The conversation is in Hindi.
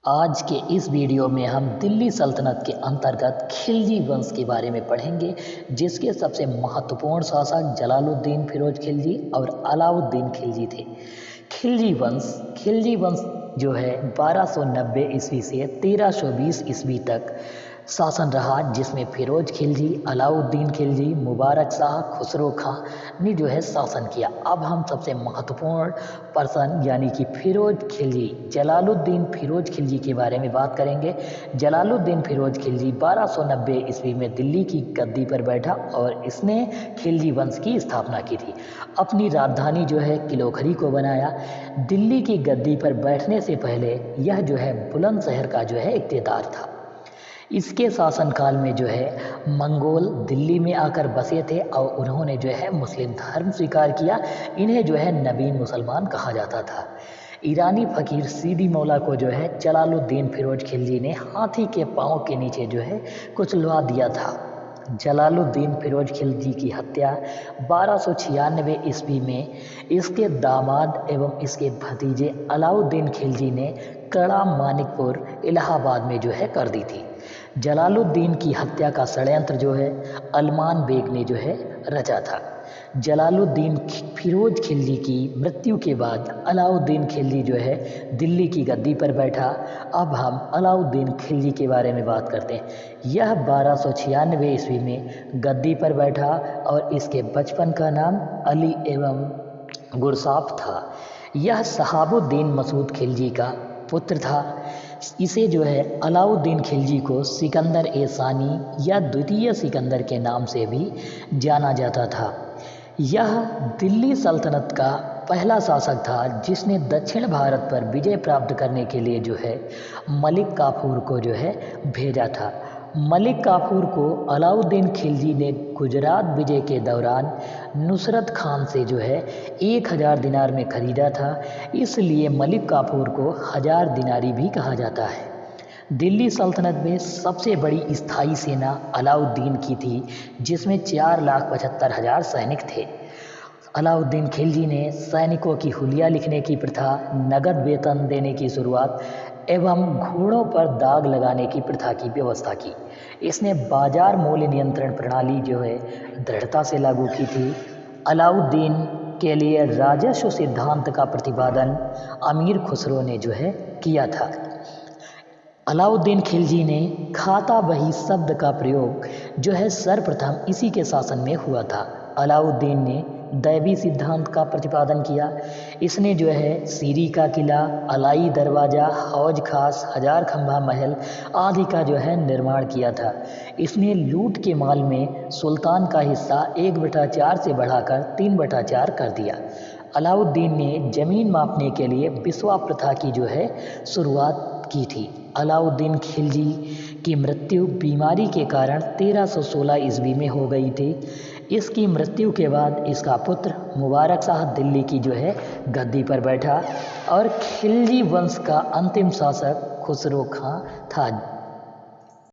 आज के इस वीडियो में हम दिल्ली सल्तनत के अंतर्गत खिलजी वंश के बारे में पढ़ेंगे, जिसके सबसे महत्वपूर्ण शासक जलालुद्दीन फिरोज खिलजी और अलाउद्दीन खिलजी थे। खिलजी वंश जो है 1290 ईस्वी से 1320 ईस्वी तक शासन रहा, जिसमें फिरोज खिलजी, अलाउद्दीन खिलजी, मुबारक शाह, खुसरो खां ने जो है शासन किया। अब हम सबसे महत्वपूर्ण पर्सन यानी कि फिरोज खिलजी, जलालुद्दीन फिरोज खिलजी के बारे में बात करेंगे। जलालुद्दीन फिरोज खिलजी 1290 ईस्वी में दिल्ली की गद्दी पर बैठा और इसने खिलजी वंश की स्थापना की थी। अपनी राजधानी जो है किलोखरी को बनाया। दिल्ली की गद्दी पर बैठने से पहले यह जो है बुलंदशहर का जो है इख्तियार था। इसके शासनकाल में जो है मंगोल दिल्ली में आकर बसे थे और उन्होंने जो है मुस्लिम धर्म स्वीकार किया। इन्हें जो है नवीन मुसलमान कहा जाता था। ईरानी फ़कीर सीदी मौला को जो है जलालुद्दीन फिरोज खिलजी ने हाथी के पाँव के नीचे जो है कुचलवा दिया था। जलालुद्दीन फिरोज खिलजी की हत्या 1296 ईस्वी में इसके दामाद एवं इसके भतीजे अलाउद्दीन खिलजी ने कड़ा मानिकपुर इलाहाबाद में जो है कर दी थी। जलालुद्दीन की हत्या का षड्यंत्र जो है अलमान बेग ने जो है रचा था। जलालुद्दीन फिरोज खिलजी की मृत्यु के बाद अलाउद्दीन खिलजी जो है दिल्ली की गद्दी पर बैठा। अब हम अलाउद्दीन खिलजी के बारे में बात करते हैं। यह 1296 ईस्वी में गद्दी पर बैठा और इसके बचपन का नाम अली एवं गुरसाफ था। यह शहाबुद्दीन मसूद खिलजी का पुत्र था। इसे जो है अलाउद्दीन खिलजी को सिकंदर ए सानी या द्वितीय सिकंदर के नाम से भी जाना जाता था। यह दिल्ली सल्तनत का पहला शासक था जिसने दक्षिण भारत पर विजय प्राप्त करने के लिए जो है मलिक काफूर को जो है भेजा था। मलिक काफूर को अलाउद्दीन खिलजी ने गुजरात विजय के दौरान नुसरत खान से जो है 1000 दिनार में खरीदा था। इसलिए मलिक काफूर को 1000 दिनारी भी कहा जाता है। दिल्ली सल्तनत में सबसे बड़ी स्थायी सेना अलाउद्दीन की थी, जिसमें 4,75,000 सैनिक थे। अलाउद्दीन खिलजी ने सैनिकों की हुलिया लिखने की प्रथा, नगद वेतन देने की शुरुआत एवं घोड़ों पर दाग लगाने की प्रथा की व्यवस्था की। इसने बाजार मूल्य नियंत्रण प्रणाली जो है दृढ़ता से लागू की थी। अलाउद्दीन के लिए राजस्व सिद्धांत का प्रतिपादन अमीर खुसरो ने जो है किया था। अलाउद्दीन खिलजी ने खाता बही शब्द का प्रयोग जो है सर्वप्रथम इसी के शासन में हुआ था। अलाउद्दीन ने दैवी सिद्धांत का प्रतिपादन किया। इसने जो है सीरी का किला, अलाई दरवाज़ा, हौज खास, 1000 खंभा महल आदि का जो है निर्माण किया था। इसने लूट के माल में सुल्तान का हिस्सा 1/4 से बढ़ाकर 3/4 कर दिया। अलाउद्दीन ने ज़मीन मापने के लिए बिस्वा प्रथा की जो है शुरुआत की थी। अलाउद्दीन खिलजी की मृत्यु बीमारी के कारण 1316 ईस्वी में हो गई थी। इसकी मृत्यु के बाद इसका पुत्र मुबारक शाह दिल्ली की जो है गद्दी पर बैठा और खिलजी वंश का अंतिम शासक खुसरो खां था।